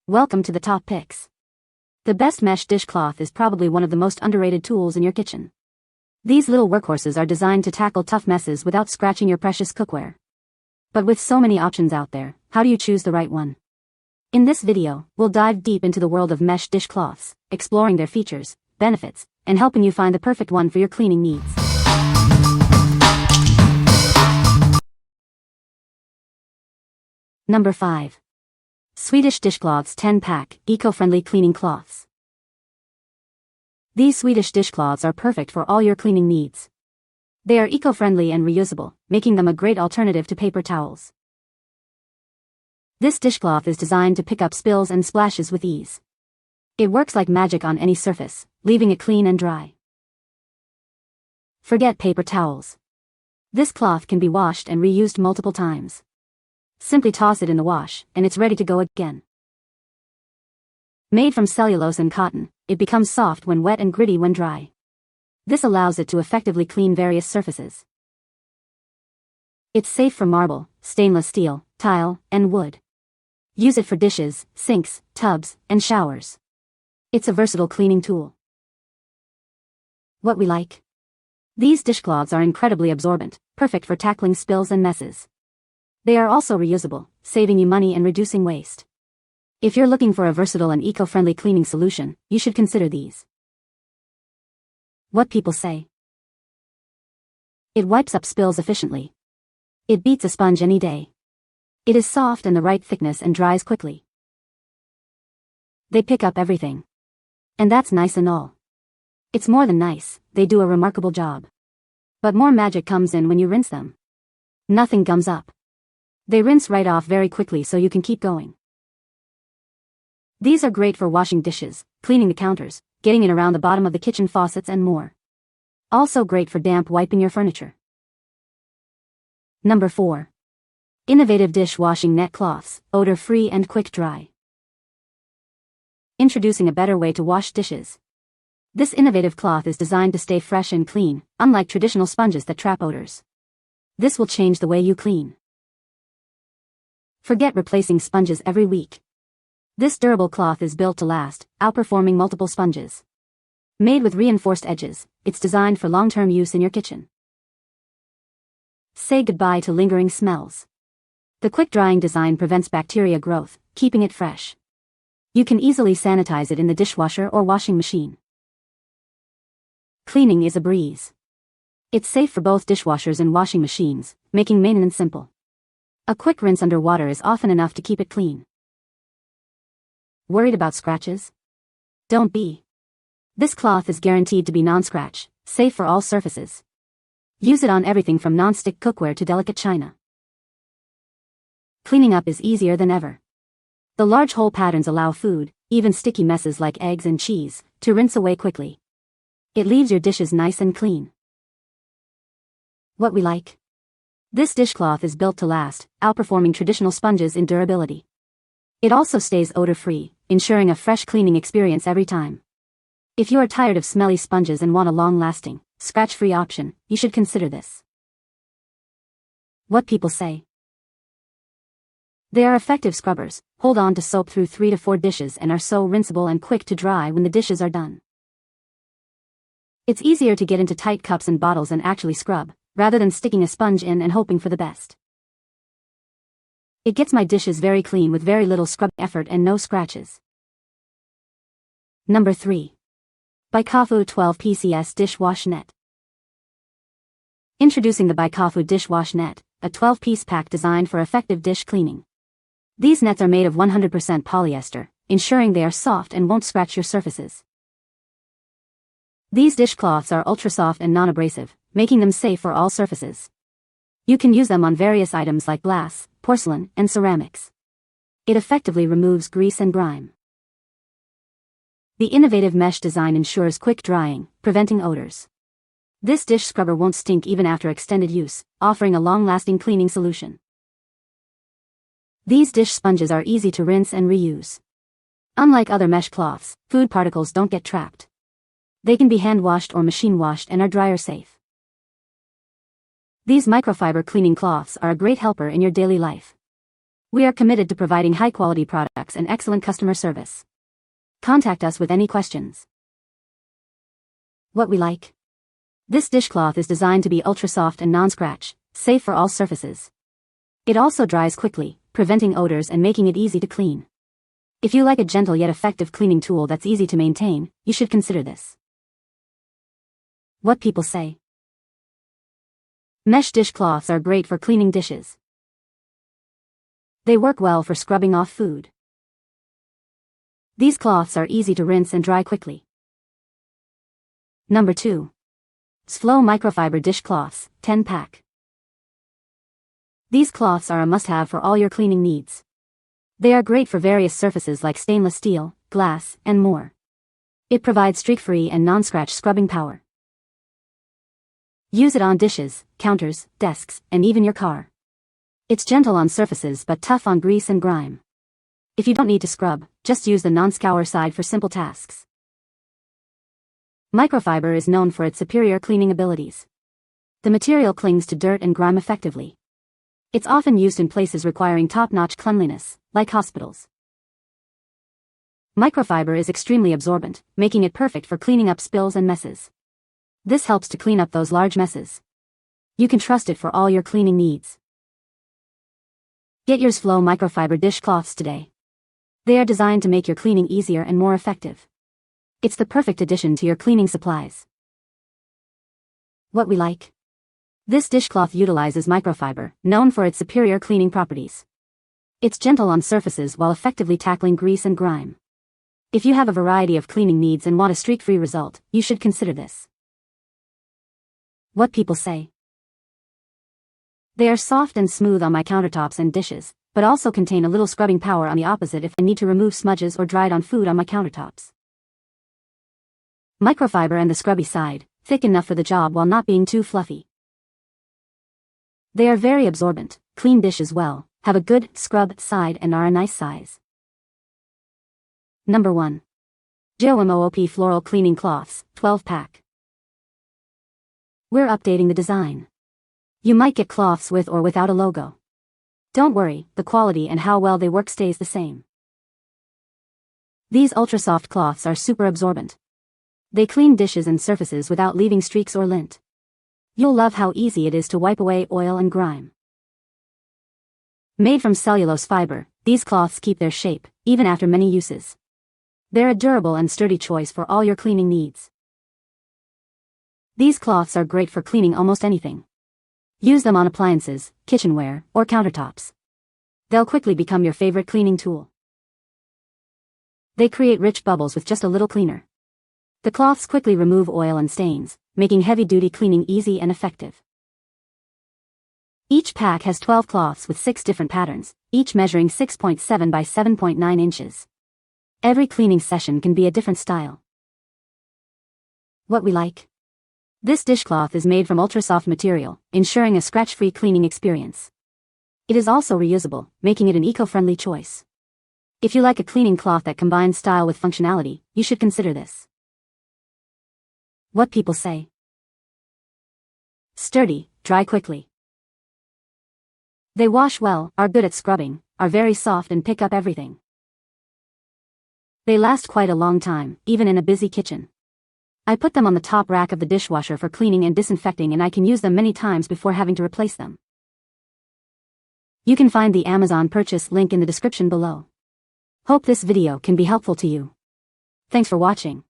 Welcome to the top picks. The best mesh dishcloth is probably one of the most underrated tools in your kitchen. These little workhorses are designed to tackle tough messes without scratching your precious cookware. But with so many options out there, how do you choose the right one? In this video, we'll dive deep into the world of mesh dishcloths, exploring their features, benefits, and helping you find the perfect one for your cleaning needs. Number 5. Swedish Dishcloths 10-pack Eco-Friendly Cleaning Cloths. These Swedish dishcloths are perfect for all your cleaning needs. They are eco-friendly and reusable, making them a great alternative to paper towels. This dishcloth is designed to pick up spills and splashes with ease. It works like magic on any surface, leaving it clean and dry. Forget paper towels. This cloth can be washed and reused multiple times. Simply toss it in the wash, and it's ready to go again. Made from cellulose and cotton, it becomes soft when wet and gritty when dry. This allows it to effectively clean various surfaces. It's safe for marble, stainless steel, tile, and wood. Use it for dishes, sinks, tubs, and showers. It's a versatile cleaning tool. What we like? These dishcloths are incredibly absorbent, perfect for tackling spills and messes. They are also reusable, saving you money and reducing waste. If you're looking for a versatile and eco-friendly cleaning solution, you should consider these. What people say. It wipes up spills efficiently. It beats a sponge any day. It is soft and the right thickness and dries quickly. They pick up everything. And that's nice and all. It's more than nice, they do a remarkable job. But more magic comes in when you rinse them. Nothing gums up. They rinse right off very quickly so you can keep going. These are great for washing dishes, cleaning the counters, getting in around the bottom of the kitchen faucets and more. Also great for damp wiping your furniture. Number 4. Innovative Dishwashing Net Cloths, Odor-Free and Quick Dry. Introducing a better way to wash dishes. This innovative cloth is designed to stay fresh and clean, unlike traditional sponges that trap odors. This will change the way you clean. Forget replacing sponges every week. This durable cloth is built to last, outperforming multiple sponges. Made with reinforced edges, it's designed for long-term use in your kitchen. Say goodbye to lingering smells. The quick-drying design prevents bacteria growth, keeping it fresh. You can easily sanitize it in the dishwasher or washing machine. Cleaning is a breeze. It's safe for both dishwashers and washing machines, making maintenance simple. A quick rinse under water is often enough to keep it clean. Worried about scratches? Don't be. This cloth is guaranteed to be non-scratch, safe for all surfaces. Use it on everything from non-stick cookware to delicate china. Cleaning up is easier than ever. The large hole patterns allow food, even sticky messes like eggs and cheese, to rinse away quickly. It leaves your dishes nice and clean. What we like? This dishcloth is built to last, outperforming traditional sponges in durability. It also stays odor-free, ensuring a fresh cleaning experience every time. If you are tired of smelly sponges and want a long-lasting, scratch-free option, you should consider this. What people say. They are effective scrubbers, hold on to soap through 3 to 4 dishes and are so rinsable and quick to dry when the dishes are done. It's easier to get into tight cups and bottles and actually scrub, rather than sticking a sponge in and hoping for the best. It gets my dishes very clean with very little scrub effort and no scratches. Number 3. BAIKAFU 12 PCS Dishwash Net. Introducing the BAIKAFU Dishwash Net, a 12-piece pack designed for effective dish cleaning. These nets are made of 100% polyester, ensuring they are soft and won't scratch your surfaces. These dishcloths are ultra-soft and non-abrasive, making them safe for all surfaces. You can use them on various items like glass, porcelain, and ceramics. It effectively removes grease and grime. The innovative mesh design ensures quick drying, preventing odors. This dish scrubber won't stink even after extended use, offering a long-lasting cleaning solution. These dish sponges are easy to rinse and reuse. Unlike other mesh cloths, food particles don't get trapped. They can be hand-washed or machine-washed and are dryer-safe. These microfiber cleaning cloths are a great helper in your daily life. We are committed to providing high-quality products and excellent customer service. Contact us with any questions. What we like. This dishcloth is designed to be ultra-soft and non-scratch, safe for all surfaces. It also dries quickly, preventing odors and making it easy to clean. If you like a gentle yet effective cleaning tool that's easy to maintain, you should consider this. What people say. Mesh dishcloths are great for cleaning dishes. They work well for scrubbing off food. These cloths are easy to rinse and dry quickly. Number 2. Zflow Microfiber Dishcloths, 10-pack. These cloths are a must-have for all your cleaning needs. They are great for various surfaces like stainless steel, glass, and more. It provides streak-free and non-scratch scrubbing power. Use it on dishes, counters, desks, and even your car. It's gentle on surfaces but tough on grease and grime. If you don't need to scrub, just use the non-scour side for simple tasks. Microfiber is known for its superior cleaning abilities. The material clings to dirt and grime effectively. It's often used in places requiring top-notch cleanliness, like hospitals. Microfiber is extremely absorbent, making it perfect for cleaning up spills and messes. This helps to clean up those large messes. You can trust it for all your cleaning needs. Get your Zflow Microfiber dishcloths today. They are designed to make your cleaning easier and more effective. It's the perfect addition to your cleaning supplies. What we like. This dishcloth utilizes microfiber, known for its superior cleaning properties. It's gentle on surfaces while effectively tackling grease and grime. If you have a variety of cleaning needs and want a streak-free result, you should consider this. What people say. They are soft and smooth on my countertops and dishes, but also contain a little scrubbing power on the opposite if I need to remove smudges or dried on food on my countertops. Microfiber and the scrubby side, thick enough for the job while not being too fluffy. They are very absorbent, clean dishes well, have a good scrub side and are a nice size. Number 1. JOYMOOP Floral Cleaning Cloths, 12-pack. We're updating the design. You might get cloths with or without a logo. Don't worry, the quality and how well they work stays the same. These ultra-soft cloths are super absorbent. They clean dishes and surfaces without leaving streaks or lint. You'll love how easy it is to wipe away oil and grime. Made from cellulose fiber, these cloths keep their shape, even after many uses. They're a durable and sturdy choice for all your cleaning needs. These cloths are great for cleaning almost anything. Use them on appliances, kitchenware, or countertops. They'll quickly become your favorite cleaning tool. They create rich bubbles with just a little cleaner. The cloths quickly remove oil and stains, making heavy-duty cleaning easy and effective. Each pack has 12 cloths with 6 different patterns, each measuring 6.7 by 7.9 inches. Every cleaning session can be a different style. What we like. This dishcloth is made from ultra-soft material, ensuring a scratch-free cleaning experience. It is also reusable, making it an eco-friendly choice. If you like a cleaning cloth that combines style with functionality, you should consider this. What people say. Sturdy, dry quickly. They wash well, are good at scrubbing, are very soft and pick up everything. They last quite a long time, even in a busy kitchen. I put them on the top rack of the dishwasher for cleaning and disinfecting, and I can use them many times before having to replace them. You can find the Amazon purchase link in the description below. Hope this video can be helpful to you. Thanks for watching.